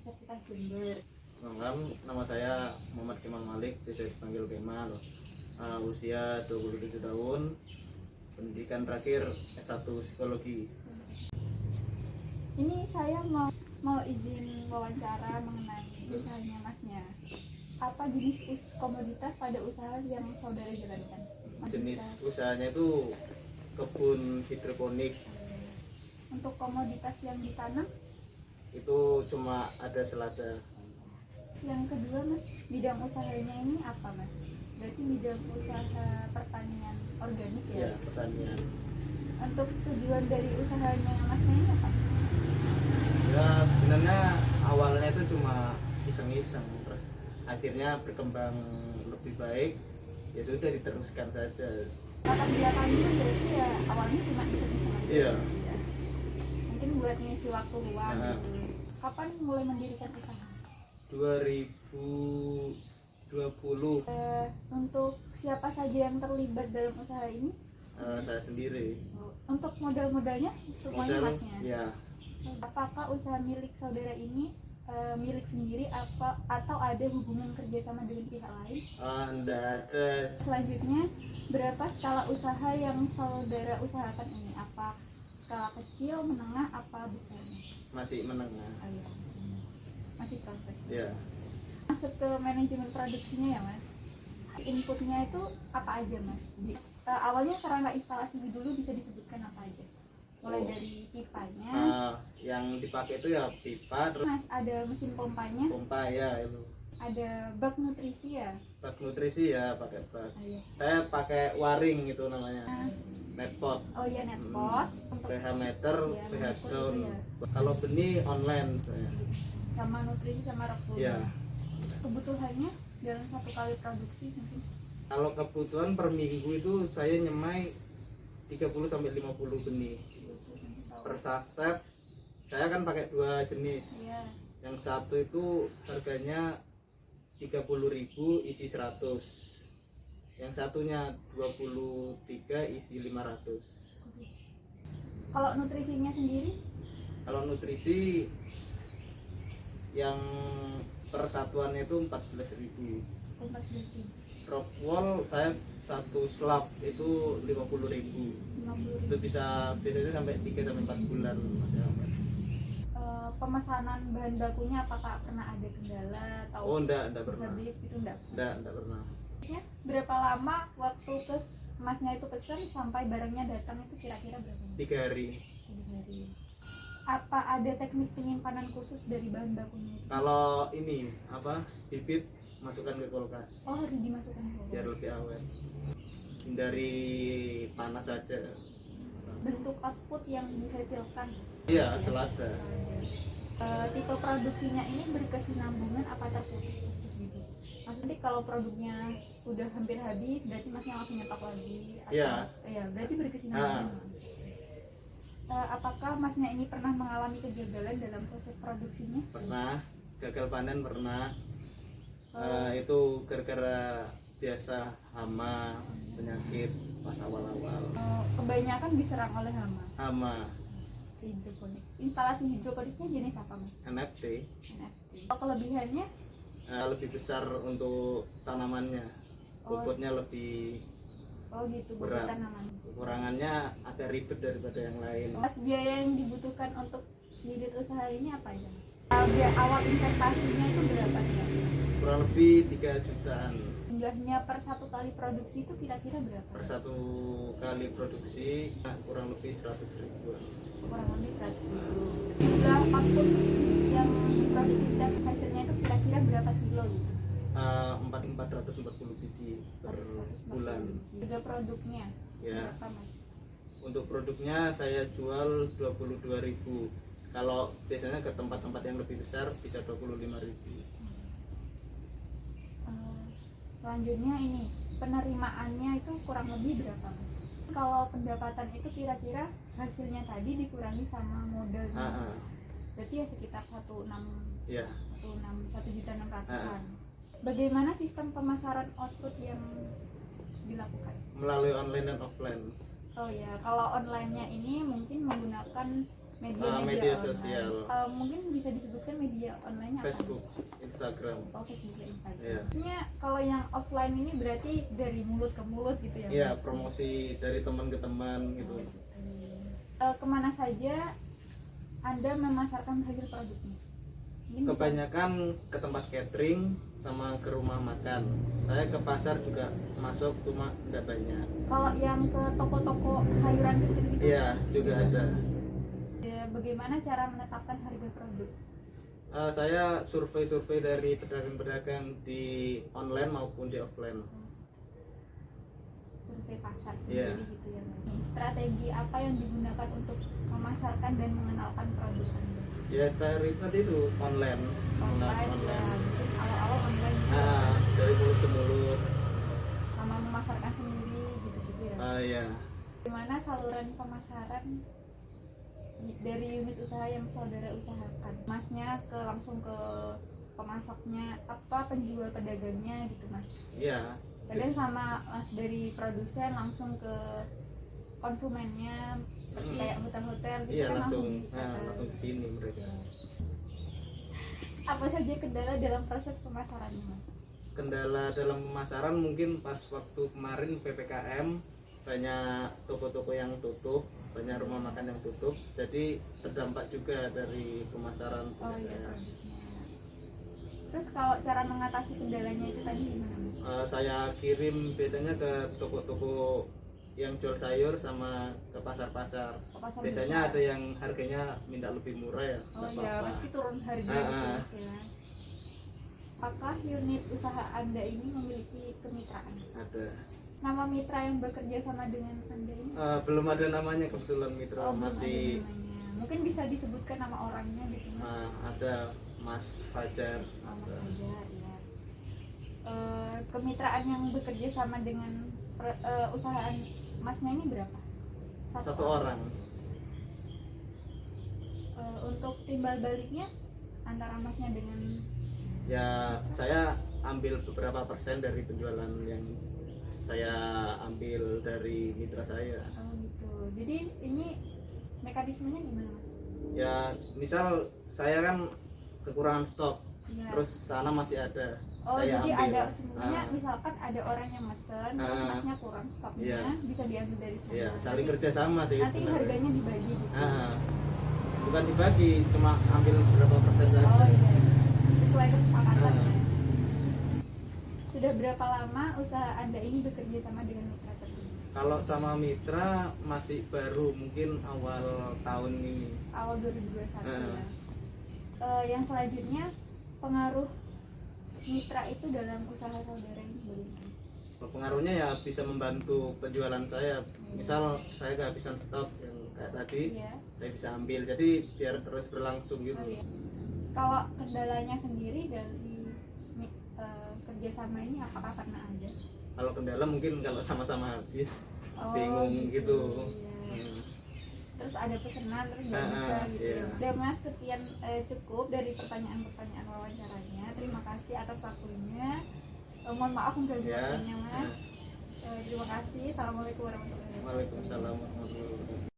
Universitas Jember. Malam, nama saya Muhammad Kemal Malik, bisa dipanggil Kemal. Usia 27 tahun, pendidikan terakhir S1 Psikologi. Ini saya mau izin wawancara mengenai usahanya Masnya. Apa jenis komoditas pada usaha yang saudara jalankan? Jenis usahanya itu kebun hidroponik. Untuk komoditas yang ditanam? Itu cuma ada selada. Yang kedua Mas, bidang usahanya ini apa Mas? Berarti bidang usaha pertanian organik ya? Ya, pertanian. Untuk tujuan dari usahanya Masnya ini apa? Ya, sebenarnya awalnya itu cuma iseng-iseng, terus akhirnya berkembang lebih baik. Ya sudah, diteruskan saja. Latar belakangnya berarti ya awalnya cuma iseng-iseng aja. Iya. Ya. Mungkin buat ngisi waktu luang Nah. gitu. Kapan mulai mendirikan usaha? 2020. Untuk siapa saja yang terlibat dalam usaha ini? Saya sendiri. Untuk modal-modalnya semuanya Modal, Masnya? ya. Apakah usaha milik saudara ini milik sendiri atau ada hubungan kerjasama dengan pihak lain? Enggak ada. Selanjutnya, berapa skala usaha yang saudara usahakan ini? Apa skala kecil, menengah, apa besar? Masih menengah. Oh, iya. Masih proses. Ya. Masuk ke manajemen produksinya ya Mas. Inputnya itu apa aja Mas? Awalnya kerangka instalasi dulu bisa disebutkan apa aja? Mulai dari pipanya. Yang dipakai itu ya pipa, terus Mas, ada mesin pompanya. pompa ya itu. Ada bak nutrisi ya. Bak nutrisi ya, pakai bak. Oh, iya. Saya pakai waring itu namanya. Netpot. Oh iya, netpot. Untuk pH meter, iya, pH netpot down. itu ya. Kalau benih online saya. Sama nutrisi sama rekul. Ya. Kebutuhannya dalam satu kali produksi mungkin. Kalau kebutuhan per minggu itu saya nyemai 30 sampai 50 benih per saset. Saya kan pakai dua jenis. Iya. Yang satu itu harganya 30.000 isi 100. Yang satunya 23 isi 500. Kalau nutrisinya sendiri? Kalau nutrisi yang persatuannya itu 14.000. 14.000. Rockwool saya satu slab itu 50.000. 50.000. Itu bisa biasanya sampai 3 sampai 4 bulan Mas Ahmad. Pemesanan bahan bakunya apakah pernah ada kendala atau Oh enggak pernah. habis gitu enggak? Enggak pernah. Berapa lama waktu Masnya itu pesan sampai barangnya datang itu kira-kira berapa? 3 hari. 3 hari. Apa ada teknik penyimpanan khusus dari bahan bakunya itu? Kalau ini bibit masukkan ke kulkas Oh, harus dimasukkan ke kulkas. biar lebih awet. Hindari panas saja. Bentuk output yang dihasilkan? Iya, selada. Tipe produksinya ini berkesinambungan apa terputus-putus gitu? Maksudnya kalau produknya udah hampir habis berarti Masnya langsung nyetok lagi atau Iya. Ya, berarti berkesinambungan. Apakah Masnya ini pernah mengalami kegagalan dalam proses produksinya? Pernah, gagal panen pernah. Itu gara-gara biasa hama, penyakit pas awal-awal. Kebanyakan diserang oleh hama. Hama, Hidroponik. Instalasi hidroponiknya jenis apa Mas? NFT. NFT. Kelebihannya? Lebih besar untuk tanamannya, bobotnya lebih Oh gitu, bobot berat. tanaman. Kekurangannya agak ribet daripada yang lain. Mas, biaya yang dibutuhkan untuk unit usaha ini apa aja Mas? Biaya awal investasinya itu berapa ya? Kurang lebih 3 jutaan Jumlahnya per satu kali produksi itu kira-kira berapa? per satu kali produksi, kurang lebih 100.000-an. Kurang lebih 100.000. Jumlah output yang diproduksi dan hasilnya itu kira-kira berapa kilo gitu? 440 biji per 440 bulan. biji. Harga produknya Ya. berapa Mas? Untuk produknya saya jual 22.000. Kalau biasanya ke tempat-tempat yang lebih besar bisa 25.000. Selanjutnya ini penerimaannya itu kurang lebih berapa Mas? Kalau pendapatan itu kira-kira hasilnya tadi dikurangi sama modalnya, berarti ya sekitar 1,6 Ya. 1.600.000-an. Bagaimana sistem pemasaran output yang dilakukan? Melalui online dan offline. Oh ya, kalau online-nya ini mungkin menggunakan media online. sosial. Mungkin bisa disebutkan media online apa? Facebook, Instagram. Oh, Facebook dan Instagram. Iya. Maksudnya kalau yang offline ini berarti dari mulut ke mulut gitu ya? Iya, Mas? promosi dari teman ke teman gitu. Kemana saja Anda memasarkan hasil produknya? Mungkin bisa- Kebanyakan ke tempat catering sama ke rumah makan. Saya ke pasar juga masuk, cuma nggak banyak. Kalau yang ke toko-toko sayuran kecil gitu? Iya, juga ada. Ya, bagaimana cara menetapkan harga produk? Saya survei-survei dari pedagang-pedagang di online maupun di offline. Survei pasar Iya. sendiri gitu ya Mas. Nih, strategi apa yang digunakan untuk memasarkan dan mengenalkan produk Anda? Ya dari tadi itu online. Online ya, mungkin awal-awal online gitu. Dari mulut ke mulut. Sama memasarkan sendiri gitu-gitu ya. Ya. Gimana saluran pemasaran dari unit usaha yang saudara usahakan? Masnya langsung ke pemasoknya, apa penjual pedagangnya gitu Mas? Iya. Kadang sama Mas dari produsen langsung ke konsumennya, seperti kayak hotel-hotel gitu Iya, kan langsung langsung ke sini mereka. Apa saja kendala dalam proses pemasarannya Mas? Kendala dalam pemasaran mungkin pas waktu kemarin PPKM banyak toko-toko yang tutup, banyak rumah makan yang tutup, jadi terdampak juga dari pemasaran Oh punya iya, saya. produknya. Terus kalau cara mengatasi kendalanya itu tadi gimana Mas? Saya kirim biasanya ke toko-toko yang jual sayur sama ke pasar-pasar. Ke pasar Biasanya besar. ada yang harganya minta lebih murah ya. Oh nggak iya, apa-apa. pasti turun harga Ah, gitu ah. ya. Apakah unit usaha Anda ini memiliki kemitraan? Ada. Nama mitra yang bekerja sama dengan Anda ini? Belum ada namanya kebetulan mitra, Oh, belum masih ada namanya. Mungkin bisa disebutkan nama orangnya gitu Mas? ada Mas Fajar. Oh, Mas Fajar ya. Kemitraan yang bekerja sama dengan usahaan Masnya ini berapa? Satu orang. Untuk timbal baliknya antara Masnya dengan Ya saya ambil beberapa persen dari penjualan yang saya ambil dari mitra saya. gitu. Jadi ini mekanismenya gimana Mas? Ya misal saya kan kekurangan stok, Ya. terus sana masih ada. Oh, saya jadi ambil. ada sebenarnya Ah, misalkan ada orang yang mesen, terus Ah. Masnya kurang stoknya, Iya. bisa diambil dari sana. Iya, saling Nanti- kerja sama sih Nanti sebenarnya. harganya dibagi gitu. Bukan dibagi, cuma ambil berapa persen saja. Oh iya, sesuai kesepakatan Ah. ya. Sudah berapa lama usaha Anda ini bekerja sama dengan mitra tersebut? Kalau sama mitra masih baru, mungkin awal tahun ini. Awal 2021 Ah. ya. Yang selanjutnya, pengaruh mitra itu dalam usaha saudara ini bagaimana? Kalau pengaruhnya ya bisa membantu penjualan saya. Misal saya kehabisan stok yang kayak tadi, Iya. saya bisa ambil. Jadi biar terus berlangsung gitu. Oh, iya. Kalau kendalanya sendiri dari kerjasama ini apakah pernah ada? Kalau kendala mungkin kalau sama-sama habis, Oh, bingung gitu. Iya. Terus ada pesanan terus nggak Ah, bisa gitu. iya. Udah Mas, sekian cukup dari pertanyaan-pertanyaan wawancaranya. Terima kasih atas waktunya. Mohon maaf mengganggu Ya. waktunya Mas. Terima kasih. Assalamualaikum warahmatullahi wabarakatuh. Waalaikumsalam warahmatullahi wabarakatuh.